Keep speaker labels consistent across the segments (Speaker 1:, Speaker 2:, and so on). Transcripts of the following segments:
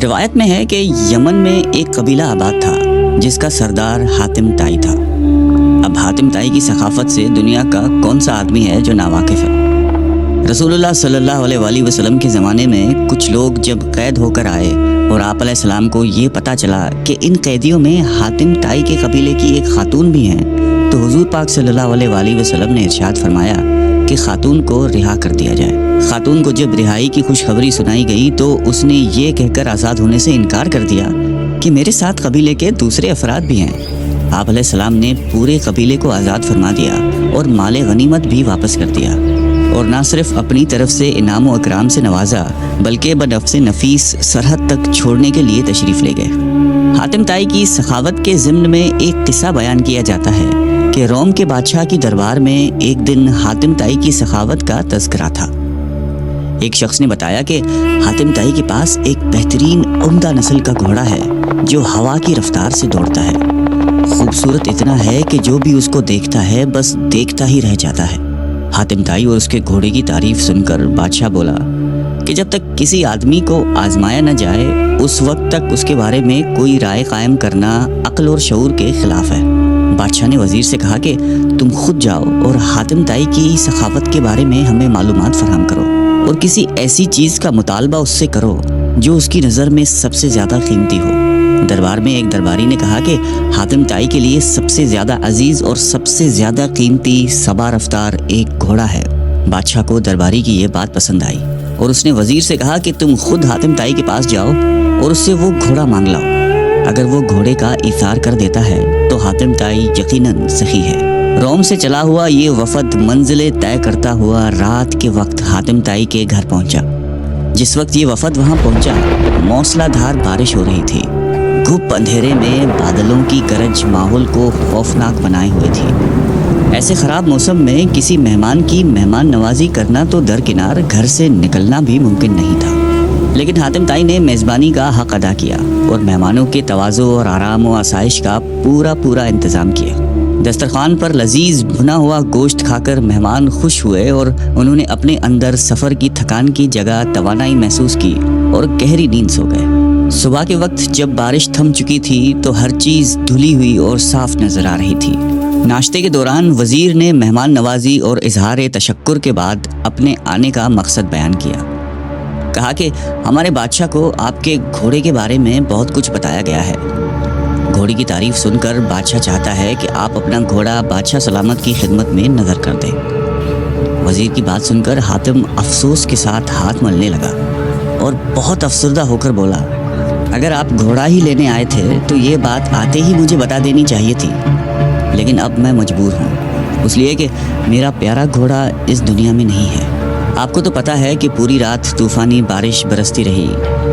Speaker 1: روایت میں ہے کہ یمن میں ایک قبیلہ آباد تھا جس کا سردار حاتم طائی تھا۔ اب حاتم طائی کی ثقافت سے دنیا کا کون سا آدمی ہے جو ناواقف ہے؟ رسول اللہ صلی اللہ علیہ وآلہ وسلم کے زمانے میں کچھ لوگ جب قید ہو کر آئے اور آپ علیہ السلام کو یہ پتہ چلا کہ ان قیدیوں میں حاتم طائی کے قبیلے کی ایک خاتون بھی ہیں، تو حضور پاک صلی اللہ علیہ وآلہ وسلم نے ارشاد فرمایا کہ خاتون کو رہا کر دیا جائے۔ خاتون کو جب رہائی کی خوشخبری سنائی گئی تو اس نے یہ کہہ کر آزاد ہونے سے انکار کر دیا کہ میرے ساتھ قبیلے کے دوسرے افراد بھی ہیں۔ آپ علیہ السلام نے پورے قبیلے کو آزاد فرما دیا اور مال غنیمت بھی واپس کر دیا، اور نہ صرف اپنی طرف سے انعام و اکرام سے نوازا بلکہ بنفس نفیس سرحد تک چھوڑنے کے لیے تشریف لے گئے۔ حاتم طائی کی سخاوت کے ضمن میں ایک قصہ بیان کیا جاتا ہے کہ روم کے بادشاہ کی دربار میں ایک دن حاتم طائی کی سخاوت کا تذکرہ تھا۔ ایک شخص نے بتایا کہ حاتم طائی کے پاس ایک بہترین عمدہ نسل کا گھوڑا ہے جو ہوا کی رفتار سے دوڑتا ہے، خوبصورت اتنا ہے کہ جو بھی اس کو دیکھتا ہے بس دیکھتا ہی رہ جاتا ہے۔ حاتم طائی اور اس کے گھوڑے کی تعریف سن کر بادشاہ بولا کہ جب تک کسی آدمی کو آزمایا نہ جائے اس وقت تک اس کے بارے میں کوئی رائے قائم کرنا عقل اور شعور کے خلاف ہے۔ بادشاہ نے وزیر سے کہا کہ تم خود جاؤ اور حاتم طائی کی سخاوت کے بارے میں ہمیں معلومات فراہم کرو، اور کسی ایسی چیز کا مطالبہ اس سے کرو جو اس کی نظر میں سب سے زیادہ قیمتی ہو۔ دربار میں ایک درباری نے کہا کہ حاتم طائی کے لیے سب سے زیادہ عزیز اور سب سے زیادہ قیمتی سبا رفتار ایک گھوڑا ہے۔ بادشاہ کو درباری کی یہ بات پسند آئی اور اس نے وزیر سے کہا کہ تم خود حاتم طائی کے پاس جاؤ اور اس سے وہ گھوڑا مانگ لاؤ۔ اگر وہ گھوڑے کا ایثار کر دیتا ہے تو حاتم طائی یقیناً سخی ہے۔ روم سے چلا ہوا یہ وفد منزلیں طے کرتا ہوا رات کے وقت حاتم طائی کے گھر پہنچا۔ جس وقت یہ وفد وہاں پہنچا موسلا دھار بارش ہو رہی تھی۔ گھپ اندھیرے میں بادلوں کی گرج ماحول کو خوفناک بنائے ہوئے تھی۔ ایسے خراب موسم میں کسی مہمان کی مہمان نوازی کرنا تو درکنار گھر سے نکلنا بھی ممکن نہیں تھا، لیکن حاتم طائی نے میزبانی کا حق ادا کیا اور مہمانوں کے تواضع اور آرام و آسائش کا پورا انتظام کیا۔ دسترخوان پر لذیذ بھنا ہوا گوشت کھا کر مہمان خوش ہوئے اور انہوں نے اپنے اندر سفر کی تھکان کی جگہ توانائی محسوس کی اور گہری نیند سو گئے۔ صبح کے وقت جب بارش تھم چکی تھی تو ہر چیز دھلی ہوئی اور صاف نظر آ رہی تھی۔ ناشتے کے دوران وزیر نے مہمان نوازی اور اظہار تشکر کے بعد اپنے آنے کا مقصد بیان کیا۔ کہا کہ ہمارے بادشاہ کو آپ کے گھوڑے کے بارے میں بہت کچھ بتایا گیا ہے۔ گھوڑے کی تعریف سن کر بادشاہ چاہتا ہے کہ آپ اپنا گھوڑا بادشاہ سلامت کی خدمت میں نظر کر دیں۔ وزیر کی بات سن کر حاتم افسوس کے ساتھ ہاتھ ملنے لگا اور بہت افسردہ ہو کر بولا، اگر آپ گھوڑا ہی لینے آئے تھے تو یہ بات آتے ہی مجھے بتا دینی چاہیے تھی، لیکن اب میں مجبور ہوں، اس لیے کہ میرا پیارا گھوڑا اس دنیا میں نہیں ہے۔ آپ کو تو پتہ ہے کہ پوری رات طوفانی بارش برستی رہی۔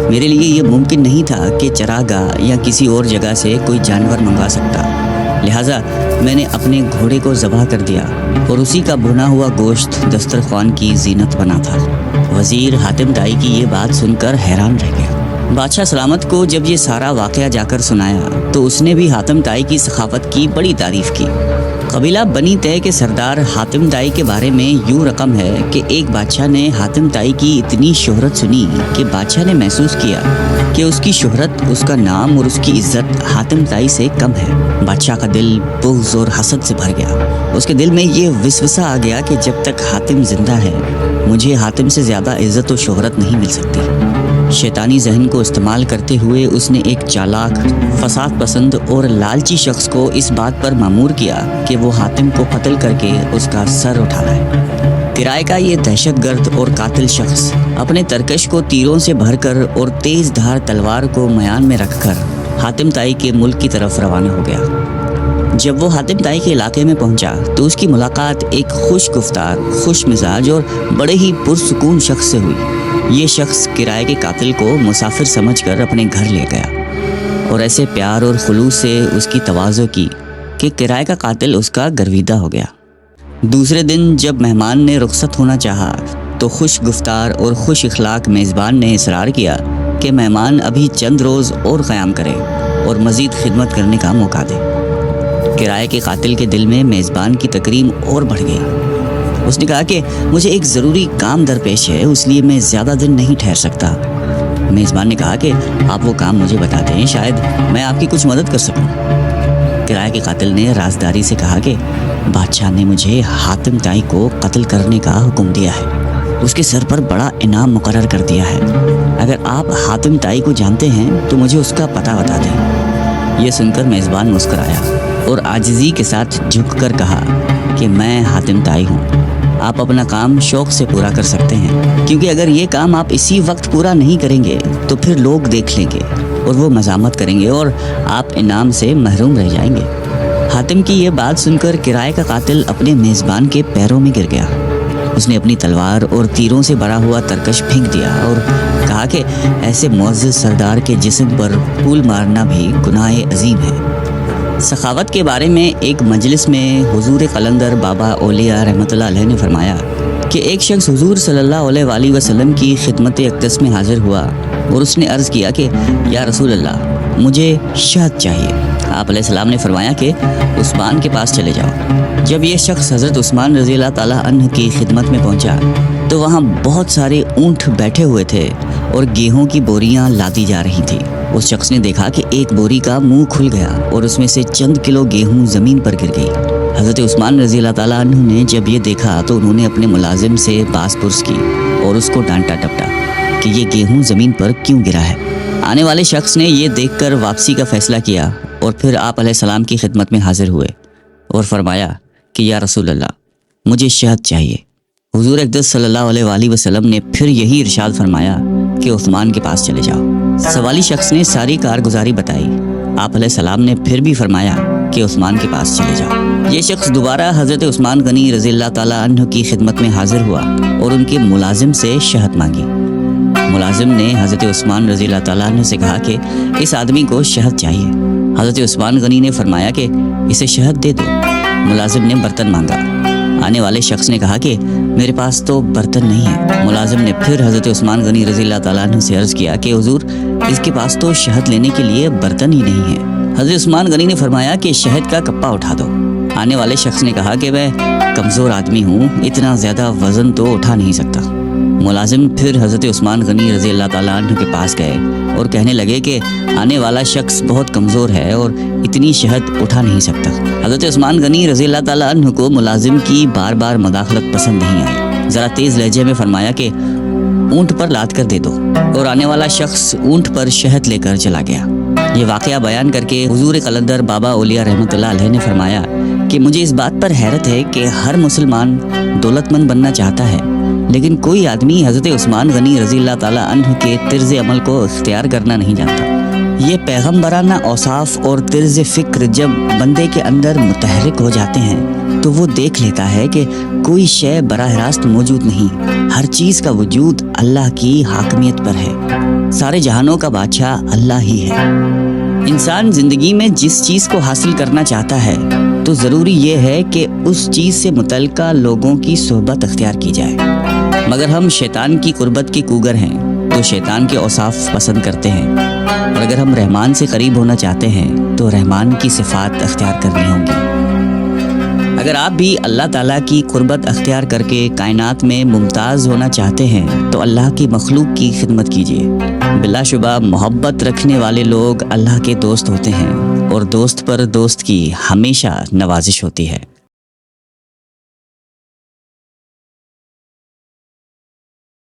Speaker 1: میرے لیے یہ ممکن نہیں تھا کہ چراگاہ یا کسی اور جگہ سے کوئی جانور منگوا سکتا، لہٰذا میں نے اپنے گھوڑے کو ذبح کر دیا اور اسی کا بھنا ہوا گوشت دسترخوان کی زینت بنا تھا۔ وزیر حاتم طائی کی یہ بات سن کر حیران رہ گیا۔ بادشاہ سلامت کو جب یہ سارا واقعہ جا کر سنایا تو اس نے بھی حاتم طائی کی سخاوت کی بڑی تعریف کی۔ قبیلہ بنی طے کے سردار حاتم طائی کے بارے میں یوں رقم ہے کہ ایک بادشاہ نے حاتم طائی کی اتنی شہرت سنی کہ بادشاہ نے محسوس کیا کہ اس کی شہرت، اس کا نام اور اس کی عزت حاتم طائی سے کم ہے۔ بادشاہ کا دل بغض اور حسد سے بھر گیا۔ اس کے دل میں یہ وسوسہ آ گیا کہ جب تک حاتم زندہ ہے مجھے حاتم سے زیادہ عزت و شہرت نہیں مل سکتی۔ شیطانی ذہن کو استعمال کرتے ہوئے اس نے ایک چالاک، فساد پسند اور لالچی شخص کو اس بات پر مامور کیا کہ وہ حاتم کو قتل کر کے اس کا سر اٹھا لائے۔ کرائے کا یہ دہشت گرد اور قاتل شخص اپنے ترکش کو تیروں سے بھر کر اور تیز دھار تلوار کو میان میں رکھ کر حاتم طائی کے ملک کی طرف روانہ ہو گیا۔ جب وہ حاتم طائی کے علاقے میں پہنچا تو اس کی ملاقات ایک خوش گفتار، خوش مزاج اور بڑے ہی پرسکون شخص سے ہوئی۔ یہ شخص کرائے کے قاتل کو مسافر سمجھ کر اپنے گھر لے گیا اور ایسے پیار اور خلوص سے اس کی تواضع کی کہ کرائے کا قاتل اس کا گرویدہ ہو گیا۔ دوسرے دن جب مہمان نے رخصت ہونا چاہا تو خوش گفتار اور خوش اخلاق میزبان نے اصرار کیا کہ مہمان ابھی چند روز اور قیام کرے اور مزید خدمت کرنے کا موقع دے۔ کرائے کے قاتل کے دل میں میزبان کی تکریم اور بڑھ گئی۔ اس نے کہا کہ مجھے ایک ضروری کام درپیش ہے، اس لیے میں زیادہ دن نہیں ٹھہر سکتا۔ میزبان نے کہا کہ آپ وہ کام مجھے بتا دیں، شاید میں آپ کی کچھ مدد کر سکوں۔ کرایہ کے قاتل نے رازداری سے کہا کہ بادشاہ نے مجھے حاتم طائی کو قتل کرنے کا حکم دیا ہے، اس کے سر پر بڑا انعام مقرر کر دیا ہے۔ اگر آپ حاتم طائی کو جانتے ہیں تو مجھے اس کا پتہ بتا دیں۔ یہ سن کر میزبان مسکرایا اور عاجزی کے ساتھ جھک کر کہا کہ میں حاتم طائی ہوں، آپ اپنا کام شوق سے پورا کر سکتے ہیں، کیونکہ اگر یہ کام آپ اسی وقت پورا نہیں کریں گے تو پھر لوگ دیکھ لیں گے اور وہ مذمت کریں گے اور آپ انعام سے محروم رہ جائیں گے۔ حاتم کی یہ بات سن کر کرایہ کا قاتل اپنے میزبان کے پیروں میں گر گیا۔ اس نے اپنی تلوار اور تیروں سے بھرا ہوا ترکش پھینک دیا اور کہا کہ ایسے معزز سردار کے جسم پر پھول مارنا بھی گناہ عظیم ہے۔ سخاوت کے بارے میں ایک مجلس میں حضور قلندر بابا اولیاء رحمۃ اللہ علیہ نے فرمایا کہ ایک شخص حضور صلی اللہ علیہ وآلہ وسلم کی خدمت اقدس میں حاضر ہوا اور اس نے عرض کیا کہ یا رسول اللہ، مجھے شہد چاہیے۔ آپ علیہ السلام نے فرمایا کہ عثمان کے پاس چلے جاؤ۔ جب یہ شخص حضرت عثمان رضی اللہ تعالیٰ عنہ کی خدمت میں پہنچا تو وہاں بہت سارے اونٹ بیٹھے ہوئے تھے اور گیہوں کی بوریاں لادی جا رہی تھی۔ اس شخص نے دیکھا کہ ایک بوری کا منہ کھل گیا اور اس میں سے چند کلو گیہوں زمین پر گر گئی۔ حضرت عثمان رضی اللہ تعالیٰ عنہ نے جب یہ دیکھا تو انہوں نے اپنے ملازم سے باس پرس کی اور اس کو ڈانٹا ٹپٹا کہ یہ گیہوں زمین پر کیوں گرا ہے۔ آنے والے شخص نے یہ دیکھ کر واپسی کا فیصلہ کیا اور پھر آپ علیہ السلام کی خدمت میں حاضر ہوئے اور فرمایا کہ یا رسول اللہ، مجھے شہد چاہیے۔ حضور اقدس صلی اللہ علیہ وآلہ وسلم نے پھر یہی ارشاد فرمایا کہ عثمان کے پاس چلے جاؤ۔ سوالی شخص نے ساری کارگزاری بتائی۔ آپ علیہ السلام نے پھر بھی فرمایا کہ عثمان کے پاس چلے جاؤ۔ یہ شخص دوبارہ حضرت عثمان غنی رضی اللہ تعالیٰ عنہ کی خدمت میں حاضر ہوا اور ان کے ملازم سے شہد مانگی۔ ملازم نے حضرت عثمان رضی اللہ تعالیٰ عنہ سے کہا کہ اس آدمی کو شہد چاہیے۔ حضرت عثمان غنی نے فرمایا کہ اسے شہد دے دو۔ ملازم نے برتن مانگا۔ آنے والے شخص نے کہا کہ میرے پاس تو برتن نہیں ہے۔ ملازم نے پھر حضرت عثمان غنی رضی اللہ تعالیٰ عنہ سے عرض کیا کہ حضور، اس کے پاس تو شہد لینے کے لیے برتن ہی نہیں ہے۔ حضرت عثمان غنی نے فرمایا کہ شہد کا کپا اٹھا دو۔ آنے والے شخص نے کہا کہ میں کمزور آدمی ہوں، اتنا زیادہ وزن تو اٹھا نہیں سکتا۔ ملازم پھر حضرت عثمان غنی رضی اللہ تعالیٰ عنہ کے پاس گئے اور کہنے لگے کہ آنے والا شخص بہت کمزور ہے اور اتنی شہد اٹھا نہیں سکتا۔ حضرت عثمان غنی رضی اللہ تعالیٰ عنہ کو ملازم کی بار بار مداخلت پسند نہیں آئی۔ ذرا تیز لہجے میں فرمایا کہ اونٹ پر لاد کر دے دو، اور آنے والا شخص اونٹ پر شہد لے کر چلا گیا۔ یہ واقعہ بیان کر کے حضور قلندر بابا اولیاء رحمۃ اللہ علیہ نے فرمایا کہ مجھے اس بات پر حیرت ہے کہ ہر مسلمان دولت مند بننا چاہتا ہے، لیکن کوئی آدمی حضرت عثمان غنی رضی اللہ تعالیٰ عنہ کے طرز عمل کو اختیار کرنا نہیں جانتا۔ یہ پیغمبرانہ اوصاف اور طرز فکر جب بندے کے اندر متحرک ہو جاتے ہیں تو وہ دیکھ لیتا ہے کہ کوئی شے براہ راست موجود نہیں، ہر چیز کا وجود اللہ کی حاکمیت پر ہے۔ سارے جہانوں کا بادشاہ اللہ ہی ہے۔ انسان زندگی میں جس چیز کو حاصل کرنا چاہتا ہے تو ضروری یہ ہے کہ اس چیز سے متعلقہ لوگوں کی صحبت اختیار کی جائے، مگر ہم شیطان کی قربت کے کوگر ہیں تو شیطان کے اوصاف پسند کرتے ہیں، اور اگر ہم رحمان سے قریب ہونا چاہتے ہیں تو رحمان کی صفات اختیار کرنی ہوں گی۔ اگر آپ بھی اللہ تعالیٰ کی قربت اختیار کر کے کائنات میں ممتاز ہونا چاہتے ہیں تو اللہ کی مخلوق کی خدمت کیجیے۔ بلا شبہ محبت رکھنے والے لوگ اللہ کے دوست ہوتے ہیں، اور دوست پر دوست کی ہمیشہ نوازش ہوتی ہے۔